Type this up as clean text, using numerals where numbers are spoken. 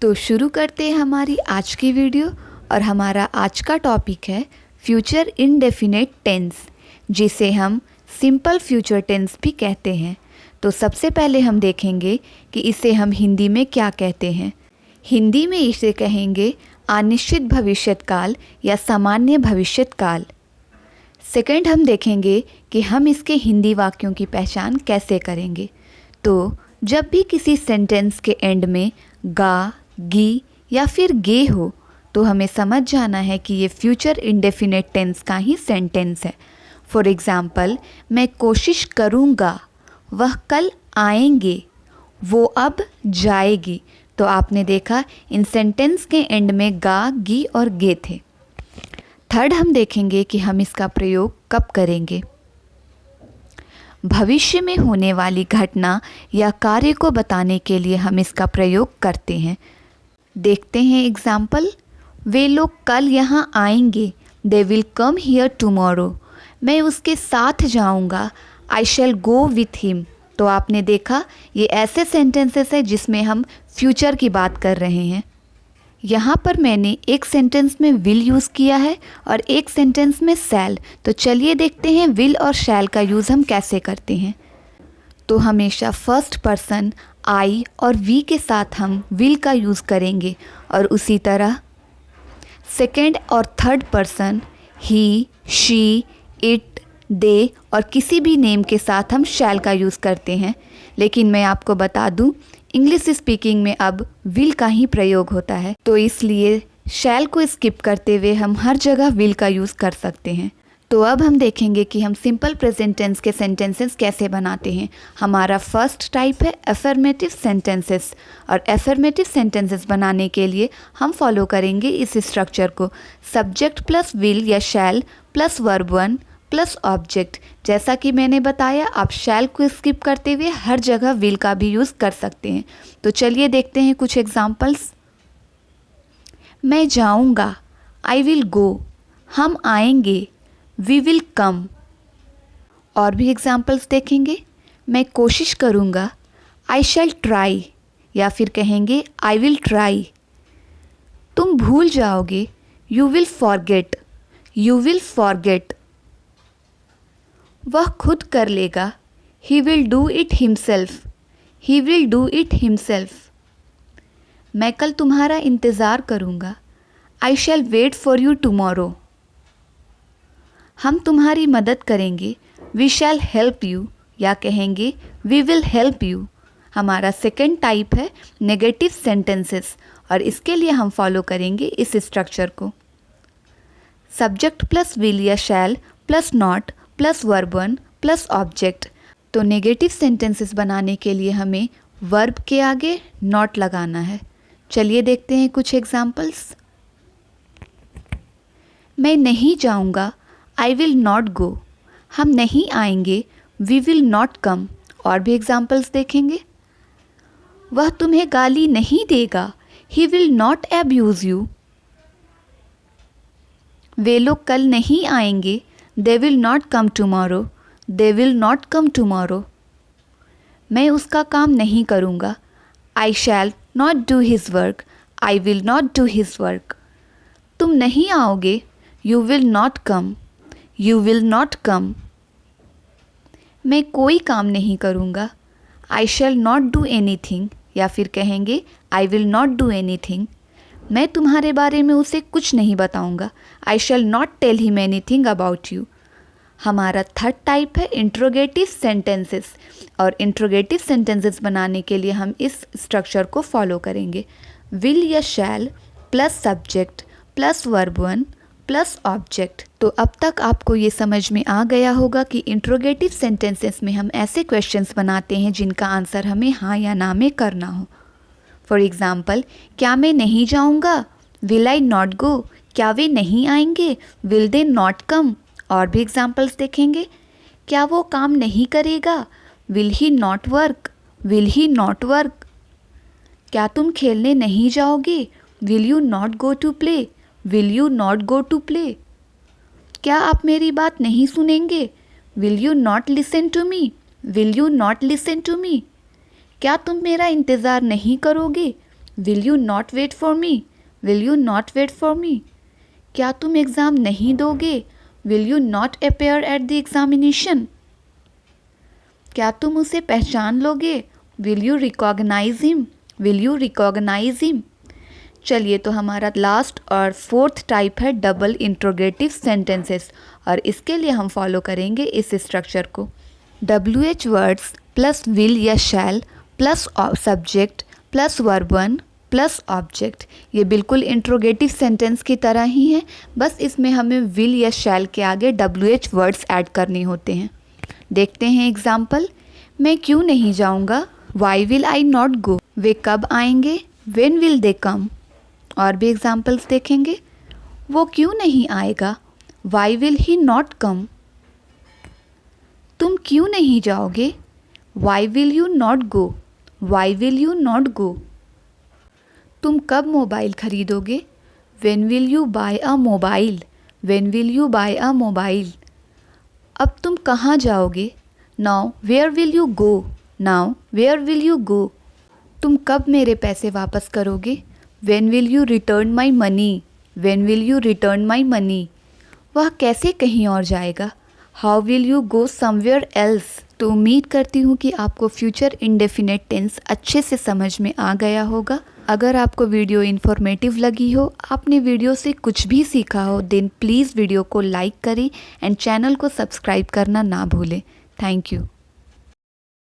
तो शुरू करते हैं हमारी आज की वीडियो। और हमारा आज का टॉपिक है फ्यूचर इंडेफिनिट टेंस, जिसे हम सिंपल फ्यूचर टेंस भी कहते हैं। तो सबसे पहले हम देखेंगे कि इसे हम हिंदी में क्या कहते हैं। हिंदी में इसे कहेंगे अनिश्चित भविष्यकाल या सामान्य भविष्यकाल। सेकंड हम देखेंगे कि हम इसके हिंदी वाक्यों की पहचान कैसे करेंगे। तो जब भी किसी सेंटेंस के एंड में गा, गी या फिर गे हो तो हमें समझ जाना है कि ये फ्यूचर इंडेफिनिट टेंस का ही सेंटेंस है। फॉर एग्ज़ाम्पल, मैं कोशिश करूँगा, वह कल आएंगे, वो अब जाएगी। तो आपने देखा इन सेंटेंस के एंड में गा, गी और गे थे। थर्ड हम देखेंगे कि हम इसका प्रयोग कब करेंगे। भविष्य में होने वाली घटना या कार्य को बताने के लिए हम इसका प्रयोग करते हैं। देखते हैं एग्जाम्पल। वे लोग कल यहाँ आएंगे, they will come here tomorrow. मैं उसके साथ जाऊँगा, आई शैल गो विथ हिम। तो आपने देखा ये ऐसे सेंटेंसेस हैं जिसमें हम फ्यूचर की बात कर रहे हैं। यहाँ पर मैंने एक सेंटेंस में विल यूज़ किया है और एक सेंटेंस में शैल। तो चलिए देखते हैं विल और शैल का यूज़ हम कैसे करते हैं। तो हमेशा फर्स्ट पर्सन आई और वी के साथ हम विल का यूज़ करेंगे, और उसी तरह सेकेंड और third person he, she, it, they और किसी भी नेम के साथ हम शैल का यूज़ करते हैं। लेकिन मैं आपको बता दूं, इंग्लिश स्पीकिंग में अब विल का ही प्रयोग होता है, तो इसलिए शैल को स्किप करते हुए हम हर जगह विल का यूज़ कर सकते हैं। तो अब हम देखेंगे कि हम सिंपल प्रेजेंट टेंस के सेंटेंसेस कैसे बनाते हैं। हमारा फर्स्ट टाइप है अफर्मेटिव सेंटेंसेस, और अफर्मेटिव सेंटेंसेस बनाने के लिए हम फॉलो करेंगे इस स्ट्रक्चर को। सब्जेक्ट प्लस विल या शैल plus verb one plus object. जैसा कि मैंने बताया, आप शैल को स्किप करते हुए हर जगह विल का भी यूज़ कर सकते हैं। तो चलिए देखते हैं कुछ एग्जाम्पल्स। मैं जाऊँगा, आई विल गो। हम आएंगे, वी विल कम। और भी एग्जाम्पल्स देखेंगे। मैं कोशिश करूँगा, आई शैल ट्राई, या फिर कहेंगे आई विल ट्राई। तुम भूल जाओगे, you will forget, you will forget. वह खुद कर लेगा, he will do it himself, he will do it himself. मैं कल तुम्हारा इंतज़ार करूँगा, I shell wait for you tomorrow. हम तुम्हारी मदद करेंगे, वी शैल हेल्प यू, या कहेंगे वी विल हेल्प यू। हमारा सेकेंड टाइप है नेगेटिव सेंटेंसेस, और इसके लिए हम फॉलो करेंगे इस स्ट्रक्चर को। सब्जेक्ट प्लस विल या शैल plus not plus verb one plus object. तो नेगेटिव सेंटेंसेस बनाने के लिए हमें वर्ब के आगे नॉट लगाना है। चलिए देखते हैं कुछ एग्जाम्पल्स। मैं नहीं जाऊँगा, आई विल नॉट गो। हम नहीं आएंगे, वी विल नॉट कम। और भी एग्जाम्पल्स देखेंगे। वह तुम्हें गाली नहीं देगा, he will not abuse you. वे लोग कल नहीं आएंगे, they will not come tomorrow, they will not come tomorrow. मैं उसका काम नहीं करूँगा, I shall not do his work, I will not do his work. तुम नहीं आओगे, you will not come, you will not come. मैं कोई काम नहीं करूँगा, I shall not do anything, या फिर कहेंगे I will not do anything. मैं तुम्हारे बारे में उसे कुछ नहीं बताऊँगा, I shall not tell him anything about you. हमारा थर्ड टाइप है इंट्रोगेटिव सेंटेंसेस, और इंट्रोगेटिव सेंटेंसेस बनाने के लिए हम इस स्ट्रक्चर को फॉलो करेंगे। विल या शैल plus subject plus verb one plus object. तो अब तक आपको ये समझ में आ गया होगा कि इंट्रोगेटिव सेंटेंसेस में हम ऐसे क्वेश्चंस बनाते हैं जिनका आंसर हमें हाँ या ना में करना हो। फॉर एग्ज़ाम्पल, क्या मैं नहीं जाऊँगा, विल आई नॉट गो। क्या वे नहीं आएंगे, विल दे नॉट कम। और भी एग्जाम्पल्स देखेंगे। क्या वो काम नहीं करेगा, will he not work, will he not work. क्या तुम खेलने नहीं जाओगे, will you not go to play, will you not go to play. क्या आप मेरी बात नहीं सुनेंगे, will you not listen to me, will you not listen to me. क्या तुम मेरा इंतज़ार नहीं करोगे, will you not wait for me, will you not wait for me. क्या तुम एग्ज़ाम नहीं दोगे, will you not appear at the examination. क्या तुम उसे पहचान लोगे, will you recognise him, will you recognise him. चलिए, तो हमारा लास्ट और फोर्थ टाइप है डबल इंट्रोगेटिव सेंटेंसेस, और इसके लिए हम फॉलो करेंगे इस स्ट्रक्चर को। WH वर्ड्स प्लस विल या शैल plus subject plus verb one plus object. ये बिल्कुल इंट्रोगेटिव सेंटेंस की तरह ही है, बस इसमें हमें विल या शैल के आगे WH वर्ड्स ऐड करने होते हैं। देखते हैं एग्जाम्पल। मैं क्यों नहीं जाऊँगा, why will I not go. वे कब आएंगे, वेन विल दे कम। और भी एग्जाम्पल्स देखेंगे। वो क्यों नहीं आएगा, why will he not come. तुम क्यों नहीं जाओगे, why will you not go, why will you not go. तुम कब मोबाइल खरीदोगे, when will you buy a mobile, when will you buy a mobile. अब तुम कहाँ जाओगे, now where will you go, now where will you go. तुम कब मेरे पैसे वापस करोगे, when will you return my money, when will you return my money. वह कैसे कहीं और जाएगा, how will you go somewhere else. तो उम्मीद करती हूँ कि आपको फ्यूचर इंडेफिनेट टेंस अच्छे से समझ में आ गया होगा। अगर आपको वीडियो इन्फॉर्मेटिव लगी हो, आपने वीडियो से कुछ भी सीखा हो, देन प्लीज़ वीडियो को लाइक करें एंड चैनल को सब्सक्राइब करना ना भूलें। Thank you.